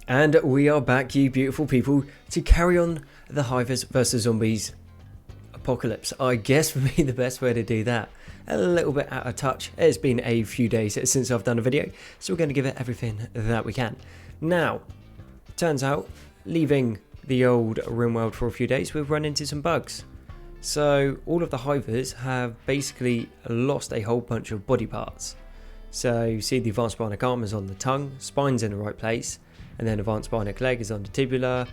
And we are back, you beautiful people, to carry on the Hives versus Zombies apocalypse. I guess would be the best way to do that. A little bit out of touch. It's been a few days since I've done a video, so we're going to give it everything that we can. Now, turns out, leaving the old Rimworld for a few days, we've run into some bugs. So all of the Hivers have basically lost a whole bunch of body parts. So you see the advanced bionic arm is on the tongue, spine's in the right place, and then advanced bionic leg is on the tibula,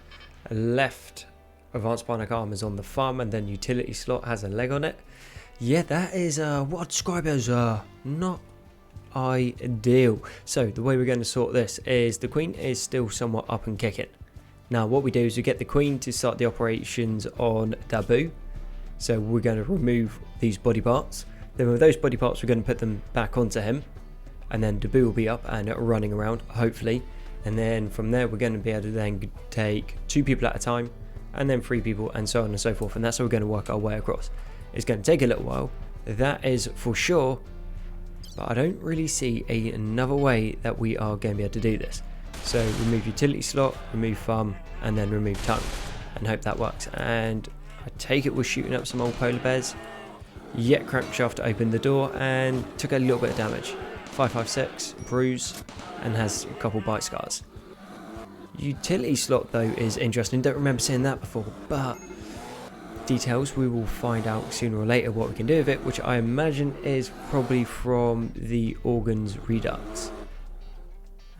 left advanced bionic arm is on the thumb, and then utility slot has a leg on it. Yeah, that is what I'd describe as not ideal. So the way we're going to sort this is the queen is still somewhat up and kicking. Now what we do is we get the queen to start the operations on Dabu. So we're going to remove these body parts. Then with those body parts we're going to put them back onto him. And then Dabu will be up and running around, hopefully. And then from there we're going to be able to then take 2 people at a time, and then 3 people, and so on and so forth. And that's how we're going to work our way across. It's going to take a little while, that is for sure, but I don't really see another way that we are going to be able to do this. So remove utility slot, remove thumb, and then remove tongue, and hope that works. And I take it we're shooting up some old polar bears. Yet crankshaft opened the door and took a little bit of damage. 556, bruise, and has a couple bite scars. Utility slot though is interesting, don't remember seeing that before, but details we will find out sooner or later what we can do with it, which I imagine is probably from the organs redux.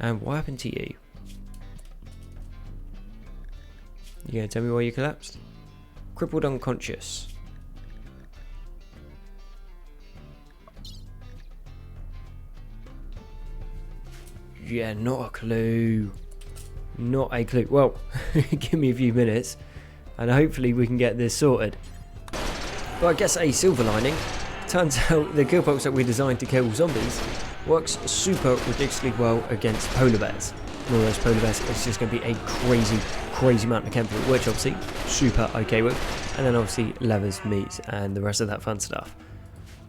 And what happened to you? You gonna tell me why you collapsed? Crippled unconscious. Yeah, not a clue. Not a clue. Well, give me a few minutes and hopefully we can get this sorted. But I guess a silver lining, turns out the kill box that we designed to kill zombies works super ridiculously well against polar bears. One of those polar bears is just going to be a crazy amount of chemical, which obviously super okay with. And then obviously levers, meats, and the rest of that fun stuff.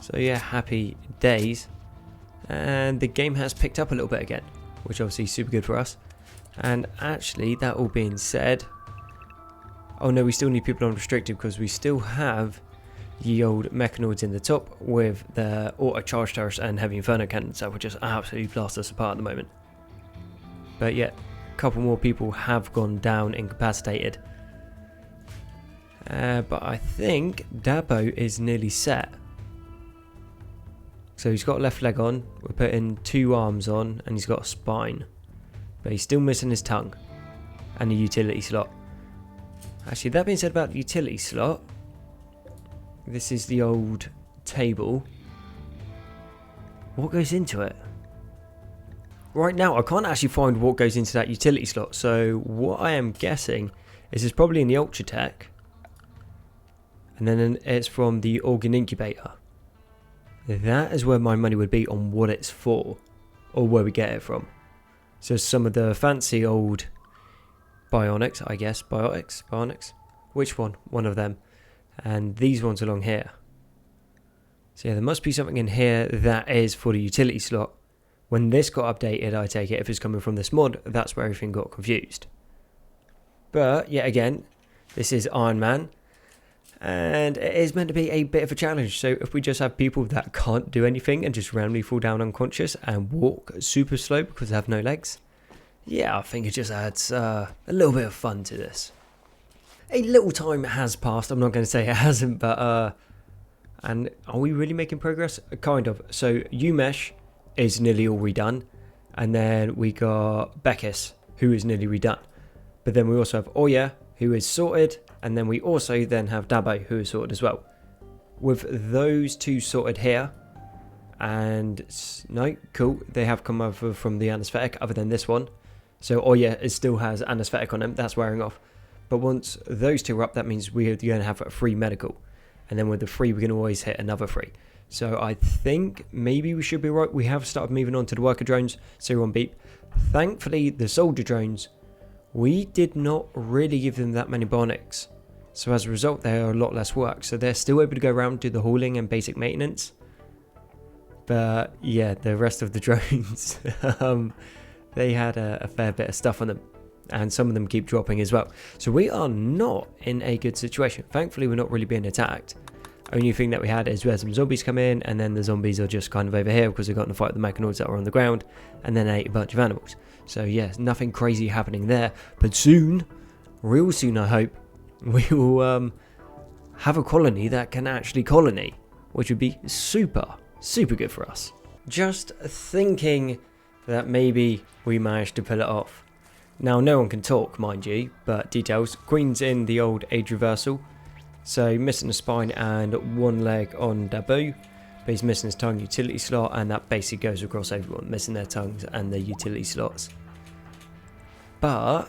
So yeah, happy days. And the game has picked up a little bit again, which obviously is super good for us. And actually, that all being said, oh no, we still need people on restricted because we still have the old mechanoids in the top with the auto charge turrets and heavy inferno cannons that will just absolutely blast us apart at the moment. But yeah, a couple more people have gone down incapacitated. But I think Dabo is nearly set. So he's got a left leg on, we're putting 2 arms on, and he's got a spine. But he's still missing his tongue and the utility slot. Actually, that being said about the utility slot, this is the old table. What goes into it? Right now, I can't actually find what goes into that utility slot. So what I am guessing is it's probably in the Ultra Tech. And then it's from the organ incubator. That is where my money would be on what it's for, or where we get it from. So some of the fancy old bionics, I guess, bionics, which one? One of them. And these ones along here. So yeah, there must be something in here that is for the utility slot. When this got updated, I take it, if it's coming from this mod, that's where everything got confused. But yet again, this is Ironman. And it is meant to be a bit of a challenge. So if we just have people that can't do anything and just randomly fall down unconscious and walk super slow because they have no legs, yeah, I think it just adds a little bit of fun to this. A little time has passed. I'm not going to say it hasn't, but and are we really making progress? Kind of. So UMesh is nearly all redone, and then we got Bekis, who is nearly redone. But then we also have Oya, who is sorted. And then we also then have Dabo, who is sorted as well. With those 2 sorted here, and no, cool, they have come over from the anesthetic other than this one. So Oya it still has anesthetic on him, that's wearing off. But once those 2 are up, that means we're going to have a free medical. And then with the 3, we can always hit another 3. So I think maybe we should be right. We have started moving on to the worker drones, so we're on beep. Thankfully, the soldier drones, we did not really give them that many bionics. So as a result, they are a lot less work. So they're still able to go around, do the hauling and basic maintenance. But yeah, the rest of the drones, they had a fair bit of stuff on them. and some of them keep dropping as well. So we are not in a good situation. Thankfully, we're not really being attacked. Only thing that we had is where some zombies come in, and then the zombies are just kind of over here because they got in a fight with the mechanoids that were on the ground, and then ate a bunch of animals. So yes, nothing crazy happening there. But soon, real soon I hope, we will have a colony that can actually colony, which would be super good for us. Just thinking that maybe we managed to pull it off. Now, no one can talk, mind you, but details. Queen's in the old age reversal. So, missing a spine and one leg on Dabu. But he's missing his tongue utility slot, and that basically goes across everyone, missing their tongues and their utility slots. But,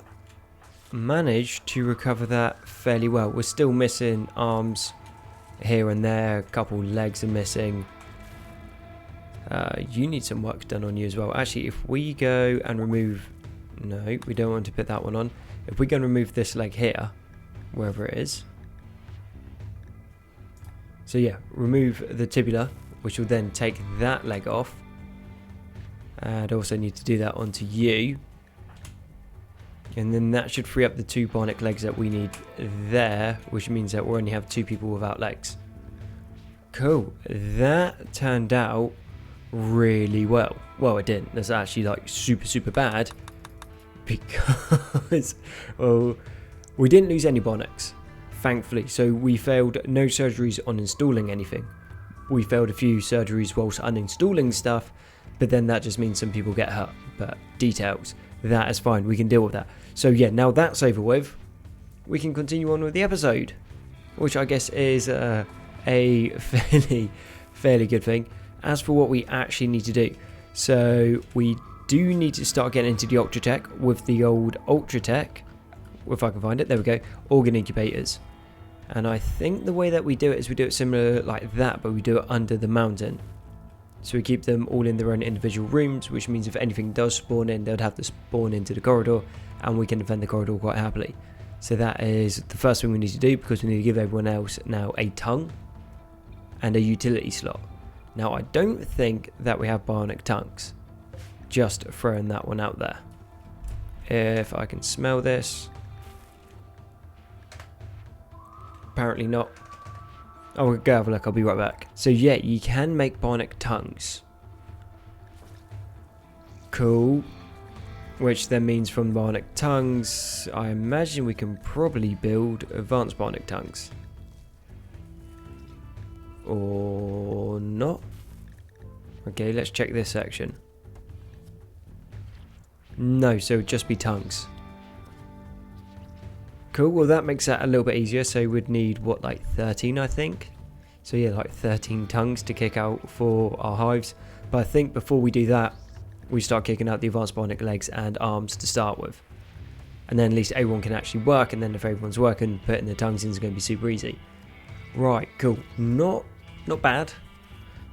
managed to recover that fairly well. We're still missing arms here and there. A couple legs are missing. You need some work done on you as well. Actually, if we go and remove... No, we don't want to put that one on. If we go and remove this leg here, wherever it is. So yeah, remove the tibula, which will then take that leg off. And also need to do that onto you. And then that should free up the 2 bionic legs that we need there, which means that we'll only have 2 people without legs. Cool. That turned out really well. Well, it didn't. That's actually like super bad. Because we didn't lose any bionics, thankfully. So we failed no surgeries on installing anything. We failed a few surgeries whilst uninstalling stuff, but then that just means some people get hurt. But details, that is fine. We can deal with that. So yeah, now that's over with, we can continue on with the episode, which I guess is a fairly good thing. As for what we actually need to do, so we do need to start getting into the Ultra Tech with the old Ultra Tech, if I can find it, there we go, organ incubators. And I think the way that we do it is we do it similar like that, but we do it under the mountain. So we keep them all in their own individual rooms, which means if anything does spawn in, they'd have to spawn into the corridor, and we can defend the corridor quite happily. So that is the first thing we need to do, because we need to give everyone else now a tongue and a utility slot. Now, I don't think that we have bionic tongues. Just throwing that one out there. If I can smell this. Apparently not. Oh, we'll go have a look. I'll be right back. So yeah, you can make bionic tongues. Cool. Which then means from bionic tongues, I imagine we can probably build advanced bionic tongues. Or not. Okay, let's check this section. No, so it'd just be tongues. Cool, well that makes that a little bit easier. So we'd need, what, like 13 I think? So yeah, like 13 tongues to kick out for our hives. But I think before we do that, we start kicking out the advanced bionic legs and arms to start with. And then at least everyone can actually work, and then if everyone's working, putting the tongues in is going to be super easy. Right, cool. Not bad.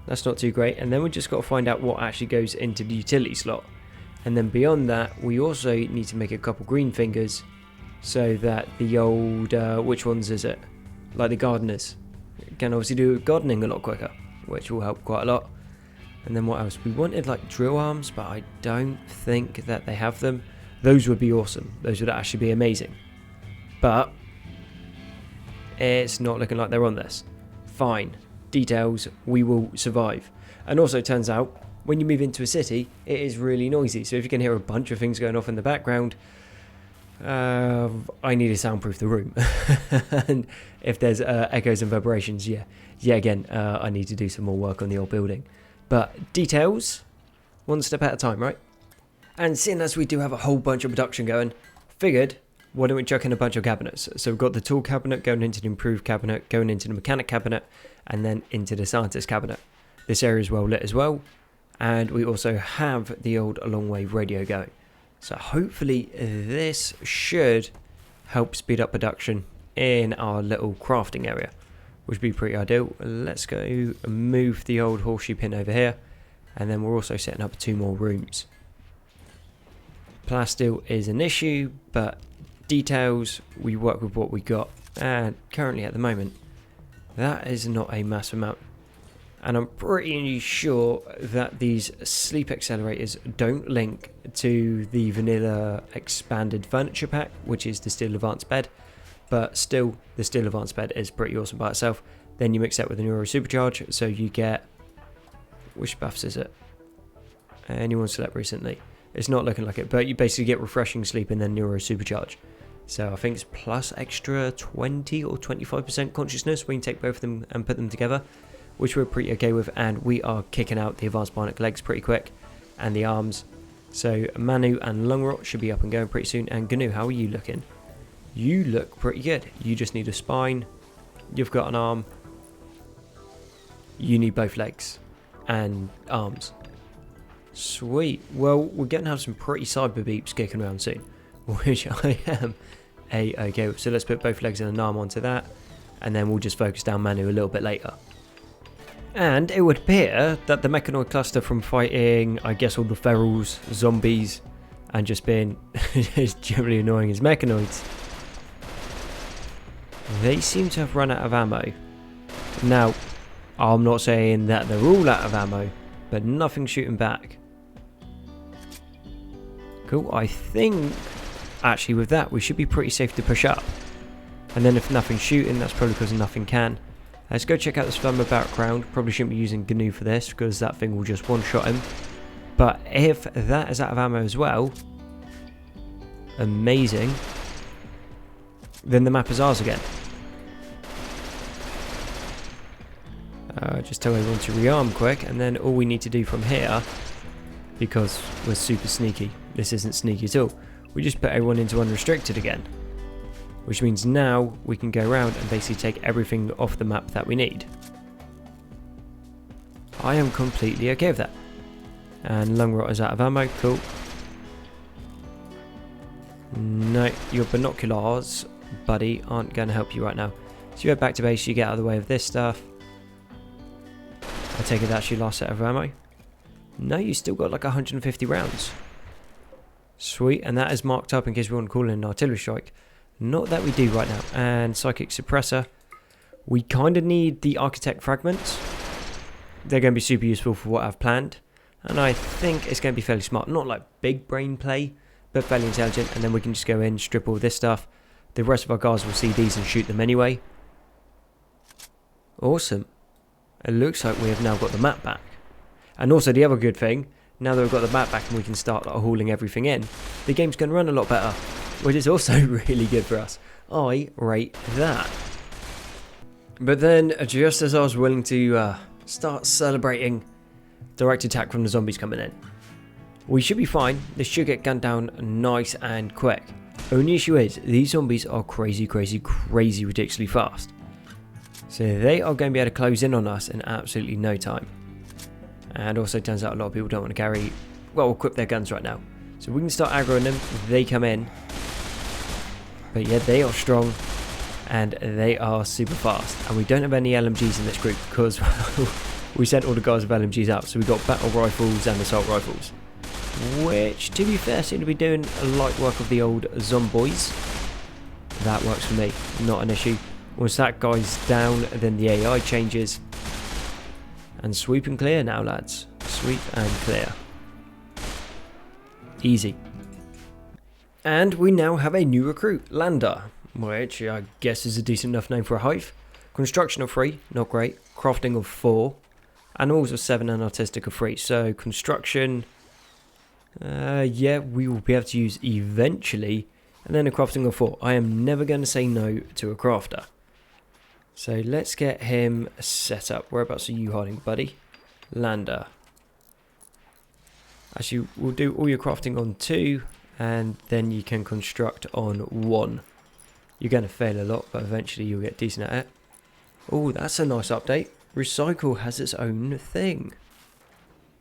That's not too great. And then we just got to find out what actually goes into the utility slot. And then beyond that, we also need to make a couple green fingers so that the old, which ones is it? Like the gardeners can obviously do gardening a lot quicker, which will help quite a lot. And then what else? We wanted like drill arms, but I don't think that they have them. Those would be awesome. Those would actually be amazing. But it's not looking like they're on this. Fine. Details, we will survive. And also it turns out, when you move into a city, it is really noisy. So if you can hear a bunch of things going off in the background, I need to soundproof the room. And if there's echoes and vibrations, again, I need to do some more work on the old building. But details, one step at a time, right? And seeing as we do have a whole bunch of production going, figured, why don't we chuck in a bunch of cabinets? So we've got the tool cabinet going into the improved cabinet, going into the mechanic cabinet, and then into the scientist cabinet. This area is well lit as well. And we also have the old long wave radio going. So hopefully this should help speed up production in our little crafting area, which would be pretty ideal. Let's go move the old horseshoe pin over here. And then we're also setting up 2 more rooms. Plasteel is an issue, but details, we work with what we got. And currently at the moment, that is not a massive amount. And I'm pretty sure that these sleep accelerators don't link to the vanilla expanded furniture pack, which is the steel advanced bed. But still, the steel advanced bed is pretty awesome by itself. Then you mix that with the neuro supercharge, so you get, which buffs is it? Anyone slept recently? It's not looking like it, but you basically get refreshing sleep and then neuro supercharge. So I think it's plus extra 20 or 25% consciousness when you take both of them and put them together, which we're pretty okay with. And we are kicking out the advanced bionic legs pretty quick, and the arms. So Manu and Lungrot should be up and going pretty soon. And Gnu, how are you looking? You look pretty good. You just need a spine. You've got an arm. You need both legs and arms. Sweet. Well, we're going to have some pretty cyber beeps kicking around soon, which I am okay with. So let's put both legs and an arm onto that, and then we'll just focus down Manu a little bit later. And it would appear that the mechanoid cluster from fighting, I guess, all the ferals, zombies, and just being as generally annoying as mechanoids, they seem to have run out of ammo. Now, I'm not saying that they're all out of ammo, but nothing's shooting back. Cool, I think actually with that we should be pretty safe to push up. And then if nothing's shooting, that's probably because nothing can. Let's go check out this thermal background. Probably shouldn't be using Gnu for this because that thing will just one-shot him. But if that is out of ammo as well, amazing, then the map is ours again. Just tell everyone to rearm quick, and then all we need to do from here, because we're super sneaky, this isn't sneaky at all, we just put everyone into unrestricted again, which means now we can go around and basically take everything off the map that we need. I am completely okay with that. And Lungrot is out of ammo, cool. No, your binoculars, buddy, aren't going to help you right now. So you head back to base, you get out of the way of this stuff. I take it that's your last set of ammo. No, you still got like 150 rounds. Sweet, and that is marked up in case we want to call in an artillery strike. Not that we do right now. And psychic suppressor. We kind of need the architect fragments. They're going to be super useful for what I've planned. And I think it's going to be fairly smart. Not like big brain play, but fairly intelligent. And then we can just go in, strip all this stuff. The rest of our guards will see these and shoot them anyway. Awesome. It looks like we have now got the map back. And also the other good thing, now that we've got the map back and we can start hauling everything in, the game's going to run a lot better, which is also really good for us. I rate that. But then, just as I was willing to start celebrating, direct attack from the zombies coming in. We should be fine. This should get gunned down nice and quick. Only issue is, these zombies are crazy, ridiculously fast. So they are going to be able to close in on us in absolutely no time. And also turns out a lot of people don't want to equip their guns right now. So we can start aggroing them, they come in. But yeah, they are strong and they are super fast. And we don't have any LMGs in this group because we sent all the guys with LMGs out. So we got battle rifles and assault rifles, which to be fair seem to be doing a light work of the old zomboys. That works for me, not an issue. Once that guy's down, then the AI changes. And sweep and clear now, lads. Sweep and clear. Easy. And we now have a new recruit, Lander, which I guess is a decent enough name for a hive. Construction of 3, not great. Crafting of 4. Animals of 7 and artistic of 3. So construction, yeah, we will be able to use eventually. And then a crafting of 4. I am never going to say no to a crafter. So let's get him set up. Whereabouts are you hiding, buddy? Lander. Actually, we'll do all your crafting on 2, and then you can construct on 1. You're going to fail a lot, but eventually you'll get decent at it. Oh, that's a nice update. Recycle has its own thing.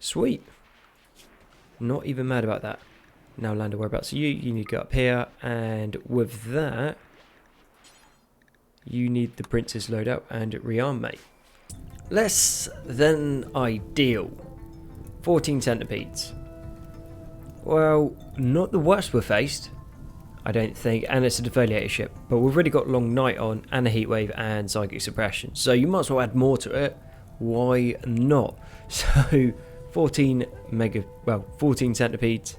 Sweet. Not even mad about that. Now, Lander, whereabouts are you? You need to go up here, and with that, you need the Princess loadout and rearm, mate. Less than ideal. 14 centipedes. Well, not the worst we've faced, I don't think, and it's a defoliator ship, but we've already got Long Night on, and a Heatwave, and Psychic Suppression, so you might as well add more to it. why not? So 14 centipedes,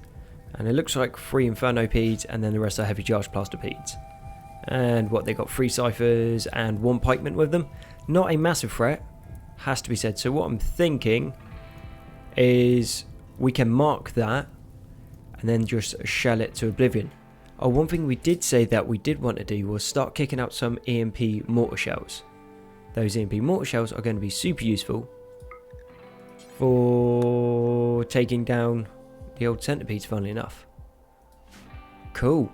and it looks like 3 infernopedes, and then the rest are heavy charge plastipedes. And what, they got 3 ciphers and 1 pikeman with them. Not a massive threat, has to be said. So what I'm thinking is we can mark that and then just shell it to oblivion. Oh, one thing we did say that we did want to do was start kicking out some EMP mortar shells. Those EMP mortar shells are going to be super useful for taking down the old centipedes, funnily enough. Cool.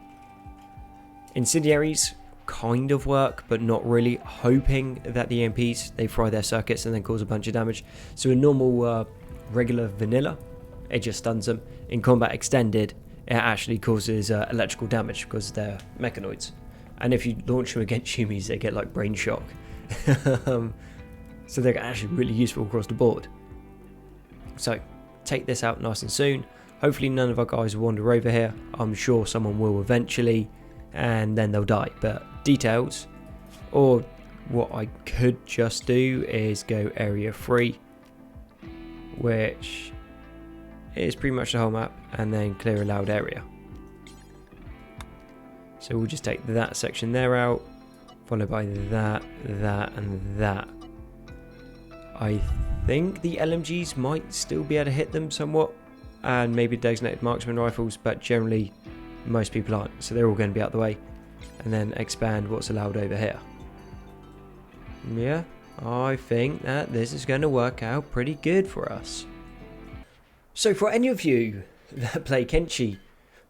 Incendiaries kind of work, but not really. Hoping that the EMPs, they fry their circuits and then cause a bunch of damage. So in normal regular vanilla, it just stuns them. In combat extended, it actually causes electrical damage because they're mechanoids. And if you launch them against humans, they get like brain shock. So they're actually really useful across the board. So take this out nice and soon. Hopefully none of our guys will wander over here. I'm sure someone will eventually, and then they'll die. But details, or what I could just do is go area 3, which is pretty much the whole map, and then clear a loud area. So we'll just take that section there out, followed by that, that, and that. I think the LMGs might still be able to hit them somewhat, and maybe designated marksman rifles, but generally most people aren't, so they're all going to be out of the way. And then expand what's allowed over here. Yeah, I think that this is going to work out pretty good for us. So for any of you that play Kenshi,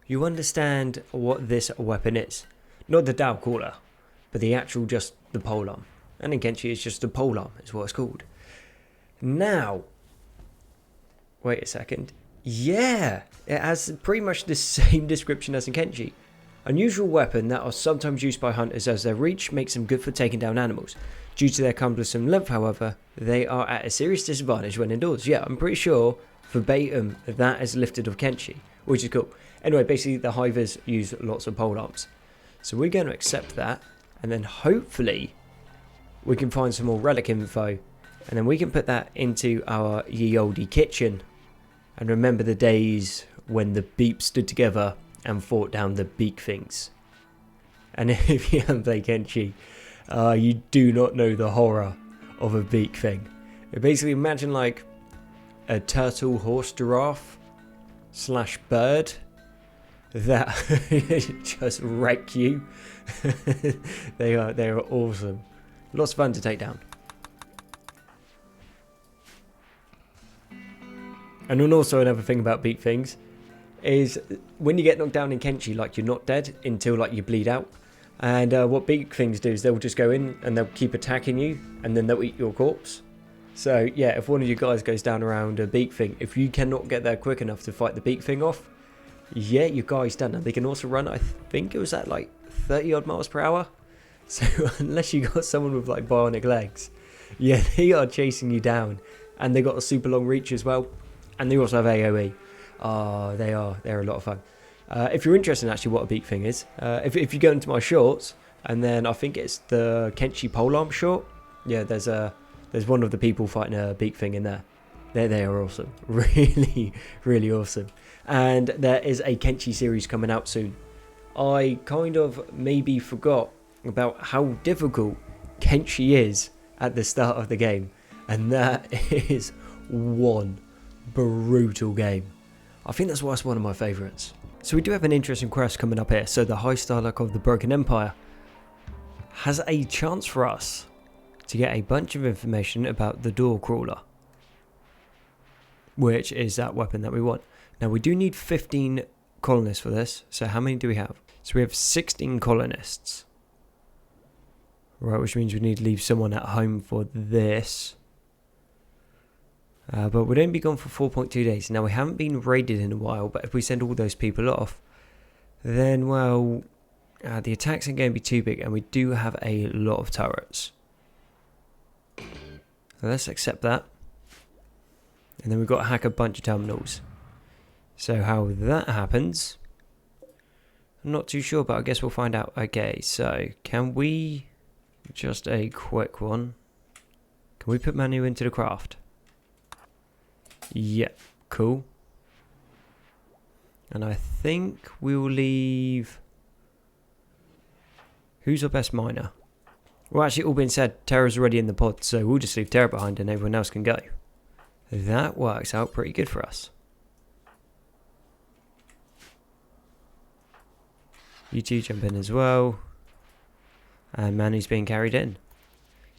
you understand what this weapon is. Not the Dao caller, but the actual just the polearm. And in Kenshi it's just the polearm is what it's called. Now, wait a second. Yeah, it has pretty much the same description as in Kenshi. Unusual weapon that are sometimes used by hunters as their reach makes them good for taking down animals. Due to their cumbersome length, however, they are at a serious disadvantage when indoors. Yeah, I'm pretty sure verbatim that is lifted of Kenshi, which is cool. Anyway, basically the Hives use lots of polearms. So we're going to accept that, and then hopefully we can find some more relic info, and then we can put that into our ye olde kitchen and remember the days when the beeps stood together and fought down the beak things. And if you haven't played Kenshi, you do not know the horror of a beak thing. Basically imagine like a turtle, horse, giraffe / bird that just wreck you. they are awesome. Lots of fun to take down. And then also another thing about beak things is when you get knocked down in Kenshi, like you're not dead until like you bleed out. And what beak things do is they'll just go in and they'll keep attacking you, and then they'll eat your corpse. So yeah, if one of you guys goes down around a beak thing, if you cannot get there quick enough to fight the beak thing off, yeah, your guy's done. And they can also run, I think it was at like 30 odd miles per hour. So unless you got someone with like bionic legs, yeah, they are chasing you down. And they got a super long reach as well. And they also have AoE. Oh, they're a lot of fun. If you're interested in actually what a beak thing is, if you go into my shorts, and then I think it's the Kenshi polearm short, yeah, there's one of the people fighting a beak thing in there. They are awesome. Really, really awesome. And there is a Kenshi series coming out soon. I kind of maybe forgot about how difficult Kenshi is at the start of the game. And that is one brutal game. I think that's why it's one of my favourites. So we do have an interesting quest coming up here. So the High Starlock of the Broken Empire has a chance for us to get a bunch of information about the Door Crawler, which is that weapon that we want. Now we do need 15 colonists for this. So how many do we have? So we have 16 colonists. Right, which means we need to leave someone at home for this. But we'd only be gone for 4.2 days. Now we haven't been raided in a while, but if we send all those people off, then well, the attacks aren't going to be too big, and we do have a lot of turrets. So let's accept that. And then we've got to hack a bunch of terminals. So how that happens, I'm not too sure, but I guess we'll find out. Okay, so can we, just a quick one, can Can we put Manu into the craft? Yeah, cool. And I think we'll leave... Who's our best miner? Well, actually, all being said, Terra's already in the pod, so we'll just leave Terra behind and everyone else can go. That works out pretty good for us. You two jump in as well. And Manu's being carried in.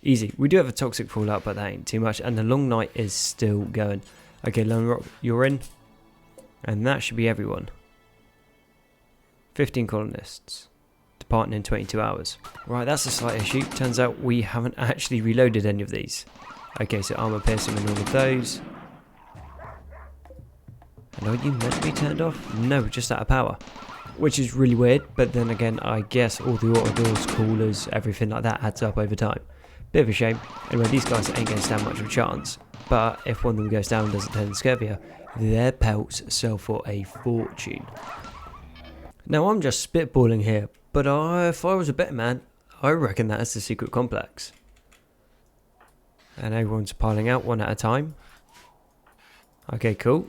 Easy. We do have a toxic fallout, but that ain't too much. And the long night is still going. Okay, Lone Rock, you're in. And that should be everyone. 15 colonists. Departing in 22 hours. Right, that's a slight issue. Turns out we haven't actually reloaded any of these. Okay, so armor piercing and all of those. And are you meant to be turned off? No, just out of power. Which is really weird, but then again, I guess all the auto doors, coolers, everything like that adds up over time. Bit of a shame. Anyway, these guys ain't going to stand much of a chance. But if one of them goes down and doesn't turn into scurvy, their pelts sell for a fortune. Now, I'm just spitballing here, but if I was a better man, I reckon that is the secret complex. And everyone's piling out one at a time. Okay, cool.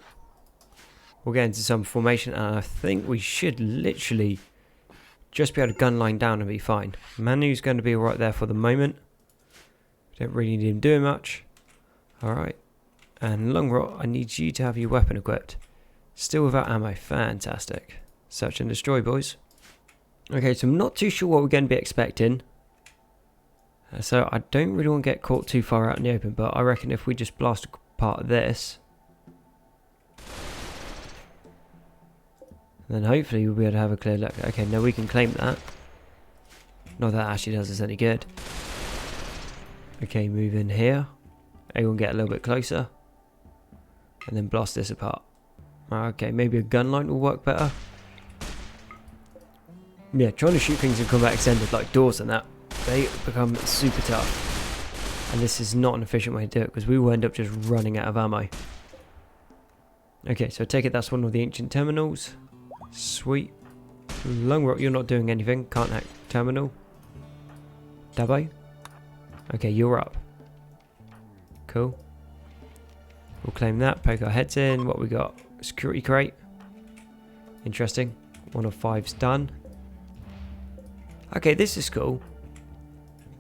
We'll get into some formation, and I think we should literally just be able to gun line down and be fine. Manu's going to be right there for the moment. Don't really need him doing much. Alright. And Long Rot, I need you to have your weapon equipped. Still without ammo. Fantastic. Search and destroy, boys. Okay, so I'm not too sure what we're going to be expecting. So I don't really want to get caught too far out in the open, but I reckon if we just blast apart this, then hopefully we'll be able to have a clear look. Okay, now we can claim that. Not that actually does us any good. Okay, move in here. Everyone get a little bit closer. And then blast this apart. Okay, maybe a gun line will work better. Yeah, trying to shoot things in combat extended like doors and that, they become super tough. And this is not an efficient way to do it because we will end up just running out of ammo. Okay, so I take it that's one of the ancient terminals. Sweet. Long Rock, you're not doing anything. Can't hack terminal. Dabo. Okay, you're up. Cool. We'll claim that. Poke our heads in. What we got? Security crate. Interesting. 1 of 5's done. Okay, this is cool.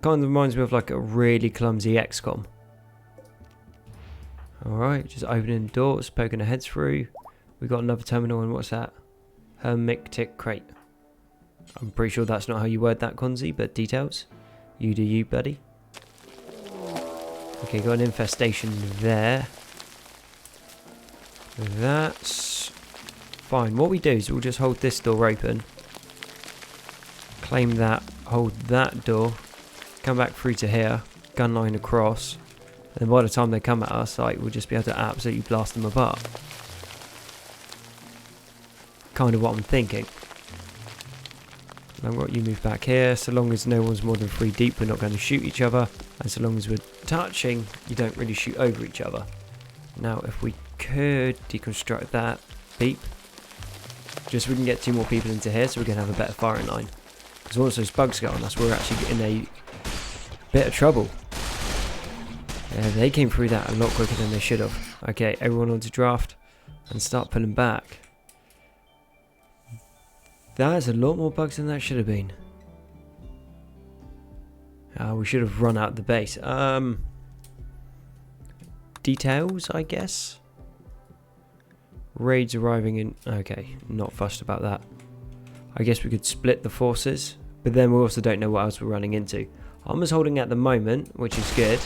Kind of reminds me of like a really clumsy XCOM. Alright, just opening doors, poking our heads through. We got another terminal, and what's that? Hermictic crate. I'm pretty sure that's not how you word that, Konzi, but details. You do you, buddy. Okay, got an infestation there. That's fine. What we do is we'll just hold this door open. Claim that, hold that door. Come back through to here. Gun line across. And by the time they come at us, like, we'll just be able to absolutely blast them apart. Kind of what I'm thinking. Long Rock, you move back here. So long as no one's more than 3 deep, we're not going to shoot each other. And so long as we're touching, you don't really shoot over each other. Now, if we could deconstruct that. Beep. Just so we can get 2 more people into here so we can have a better firing line. Because once those bugs go on us, we're actually in a bit of trouble. Yeah, they came through that a lot quicker than they should have. Okay, everyone onto draft and start pulling back. That is a lot more bugs than that should have been. We should have run out the base. Details, I guess. Raids arriving in... Okay, not fussed about that. I guess we could split the forces, but then we also don't know what else we're running into. Armor's holding at the moment, which is good.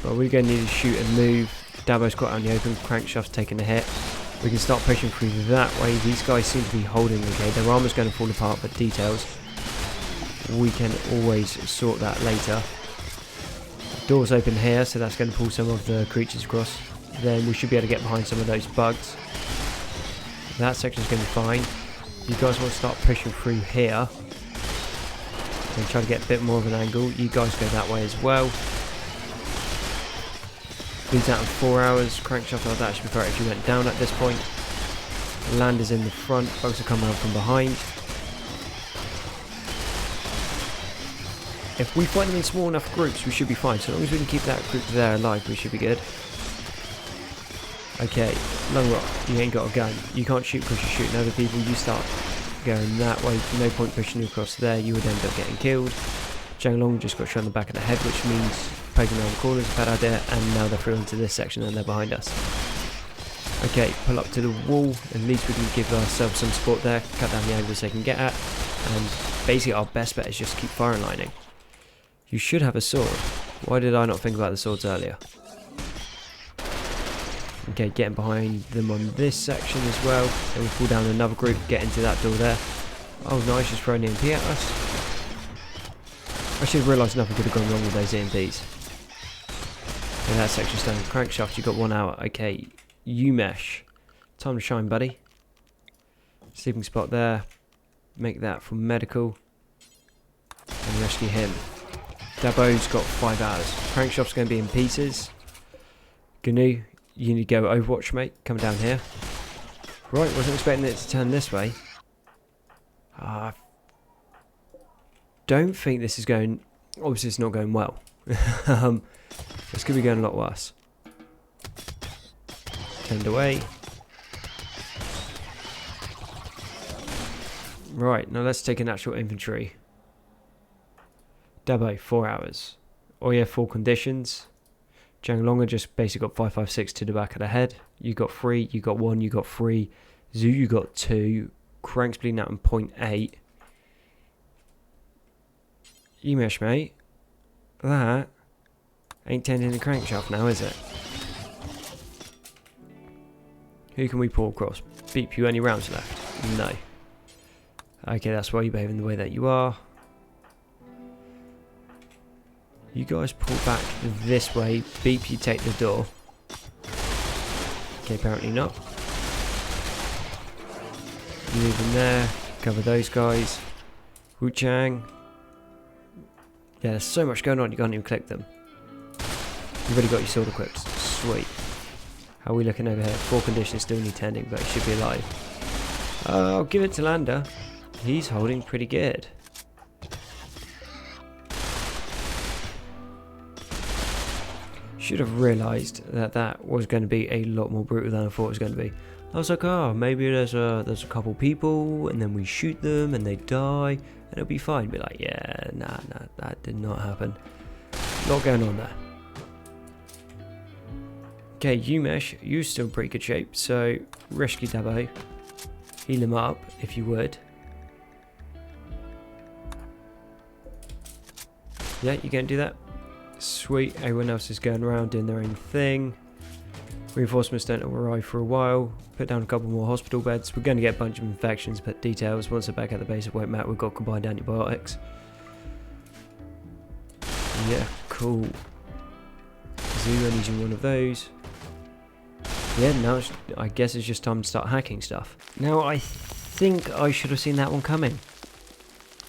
But we're going to need to shoot and move. Dabo's quite out in the open. Crankshaft's taking a hit. We can start pushing through that way. These guys seem to be holding okay. Their armor's going to fall apart, but details, we can always sort that later. Doors open here, so that's going to pull some of the creatures across. Then we should be able to get behind some of those bugs. That section's going to be fine. You guys want to start pushing through here and try to get a bit more of an angle. You guys go that way as well. Leads out in 4 hours. Crankshaft like that should be great if you went down at this point. Land is in the front. Bugs are coming out from behind. If we fight them in small enough groups, we should be fine. So long as we can keep that group there alive, we should be good. Okay, Long Rock, you ain't got a gun. You can't shoot because you're shooting other people. You start going that way. No point pushing you across there. You would end up getting killed. Zhang Long just got shot in the back of the head, which means poking around the corner is a bad idea. And now they're through into this section and they're behind us. Okay, pull up to the wall. At least we can give ourselves some support there. Cut down the angles they can get at. And basically our best bet is just keep firing lining. You should have a sword. Why did I not think about the swords earlier? Okay, getting behind them on this section as well. Then we'll pull down another group, get into that door there. Oh nice, just throwing EMP at us. I should have realised nothing could have gone wrong with those EMPs. Okay, that section's done. Crankshaft, you got 1 hour. Okay, U-mesh. Time to shine, buddy. Sleeping spot there. Make that for medical. And rescue him. Dabo's got 5 hours. Crankshaft's going to be in pieces. Gnu, you need to go Overwatch, mate. Come down here. Right, wasn't expecting it to turn this way. Don't think this is going... Obviously, it's not going well. This could be going a lot worse. Turned away. Right, now let's take an actual inventory. Dabo, 4 hours. Oya, 4 conditions. Zhang Longa just basically got 556 to the back of the head. You got 3, you got 1, you got 3. Zhu, you got 2. Crank's bleeding out in 0.8. Umesh, mate. That ain't tending the crankshaft now, is it? Who can we pull across? Beep, you any rounds left? No. Okay, that's why you're behaving the way that you are. You guys pull back this way. Beep, you take the door. Okay, apparently not. You move in there. Cover those guys. Wu Chang. Yeah, there's so much going on, you can't even click them. You've already got your sword equipped. Sweet. How are we looking over here? 4 conditions, still need tending, but it should be alive. I'll give it to Lander. He's holding pretty good. Should have realised that that was going to be a lot more brutal than I thought it was going to be. I was like, oh, maybe there's a couple people, and then we shoot them, and they die, and it'll be fine. Be like, yeah, nah, that did not happen. A lot going on there. Okay, Umesh, you're still in pretty good shape, so rescue Dabo. Heal him up, if you would. Yeah, you gonna do that? Sweet, everyone else is going around doing their own thing. Reinforcements don't arrive for a while. Put down a couple more hospital beds. We're going to get a bunch of infections, but details, once they're back at the base, it won't matter. We've got combined antibiotics. Yeah, cool. Zoo, I'm using one of those. Yeah, now I guess it's just time to start hacking stuff. Now, I think I should have seen that one coming.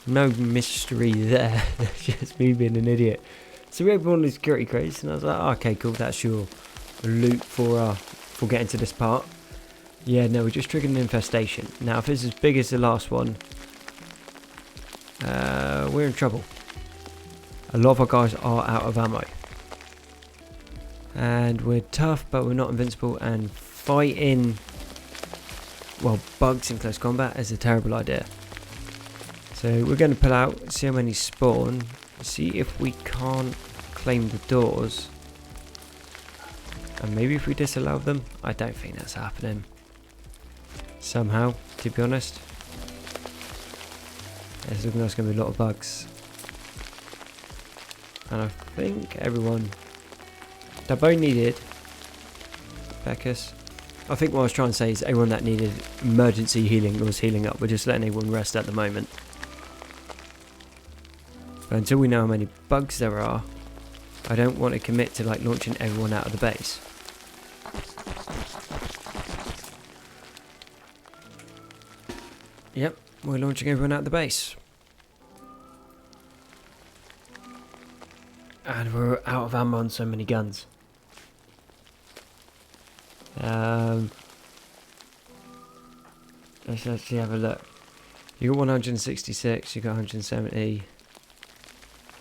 No mystery there. Just me being an idiot. So we opened one of the security crates, and I was like, oh, okay, cool, that's your loot for getting to this part. Yeah, no, we just triggered an infestation. Now, if it's as big as the last one, we're in trouble. A lot of our guys are out of ammo. And we're tough, but we're not invincible, and fighting, well, bugs in close combat is a terrible idea. So we're going to pull out, see how many spawn, see if we can't claim the doors. And maybe if we disallow them. I don't think that's happening. Somehow, to be honest. It's looking like there's going to be a lot of bugs. And I think everyone... Dabo needed... Beckus. I think what I was trying to say is everyone that needed emergency healing was healing up. We're just letting everyone rest at the moment. But until we know how many bugs there are, I don't want to commit to like launching everyone out of the base. Yep, we're launching everyone out of the base. And we're out of ammo on so many guns. Let's actually have a look. You got 166, you got 170.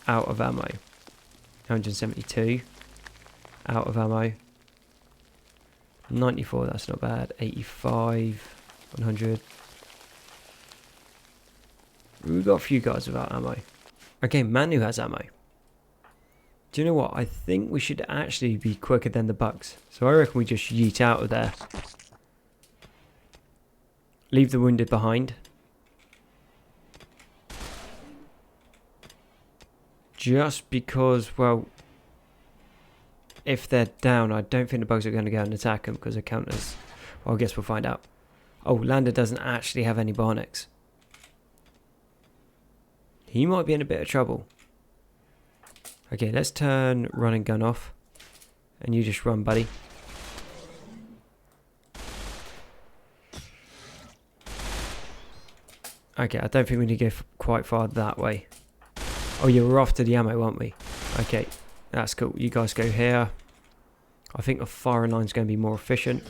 out of ammo. 172. Out of ammo. 94, that's not bad. 85. 100. We've got a few guys without ammo. Okay, Manu has ammo. Do you know what? I think we should actually be quicker than the bugs. So I reckon we just yeet out of there. Leave the wounded behind. Just because, well, if they're down, I don't think the bugs are going to go and attack them because they're counters. Well, I guess we'll find out. Oh, Lander doesn't actually have any Barnecks. He might be in a bit of trouble. Okay, let's turn run and gun off. And you just run, buddy. Okay, I don't think we need to go quite far that way. Oh yeah, we're off to the ammo, aren't we? Okay, that's cool. You guys go here. I think the firing line's going to be more efficient.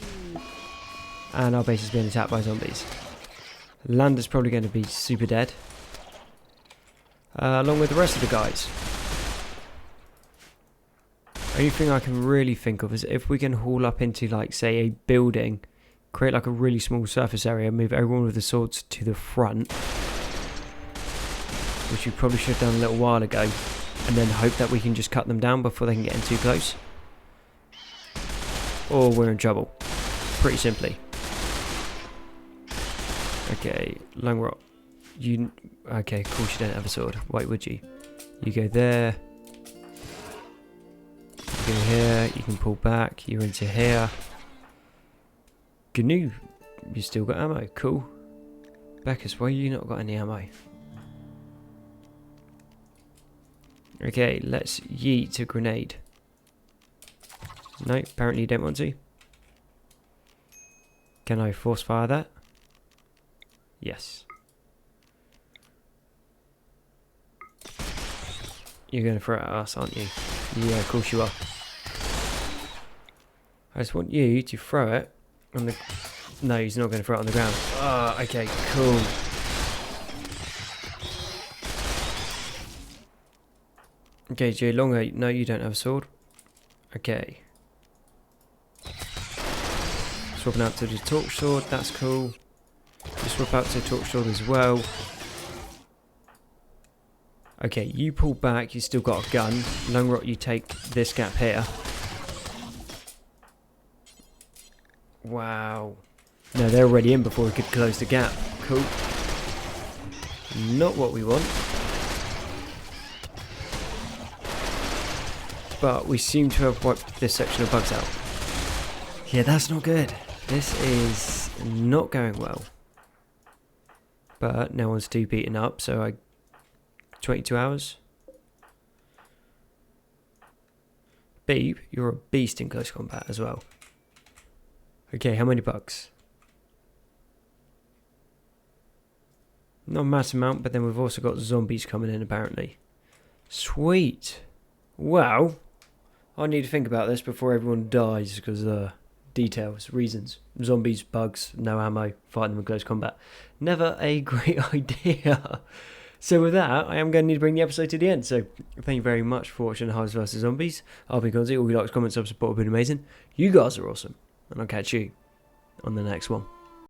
And our base is being attacked by zombies. Lander's probably going to be super dead. Along with the rest of the guys. Only thing I can really think of is if we can haul up into, like, say, a building, create like a really small surface area, move everyone with the swords to the front, which we probably should have done a little while ago, and then hope that we can just cut them down before they can get in too close. Or we're in trouble. Pretty simply. Okay, Long Rock. Okay, of course you don't have a sword. Why would you? You go there. You go here. You can pull back. You're into here. GNU. You still got ammo. Cool. Beckus, why you not got any ammo? Okay, let's yeet a grenade. No, apparently you don't want to. Can I force fire that? Yes. You're going to throw it at us, aren't you? Yeah, of course you are. I just want you to throw it on the... No, he's not going to throw it on the ground. Ah, okay, cool. Okay, Jay Longer, no, you don't have a sword. Okay. Swapping out to the torch sword, that's cool. You swap out to the torch sword as well. Okay, you pull back, you still got a gun. Long Rock, you take this gap here. Wow. No, they're already in before we could close the gap. Cool. Not what we want. But we seem to have wiped this section of bugs out. Yeah, that's not good. This is not going well. But no one's too beaten up, so 22 hours. Beeb, you're a beast in close combat as well. Okay, how many bugs? Not a massive amount, but then we've also got zombies coming in apparently. Sweet. Wow. I need to think about this before everyone dies because details, reasons. Zombies, bugs, no ammo, fighting them in close combat. Never a great idea. So with that, I am going to need to bring the episode to the end. So thank you very much for watching Hives vs Zombies. I've been Gonzi. All your likes, comments, subs, support have been amazing. You guys are awesome. And I'll catch you on the next one.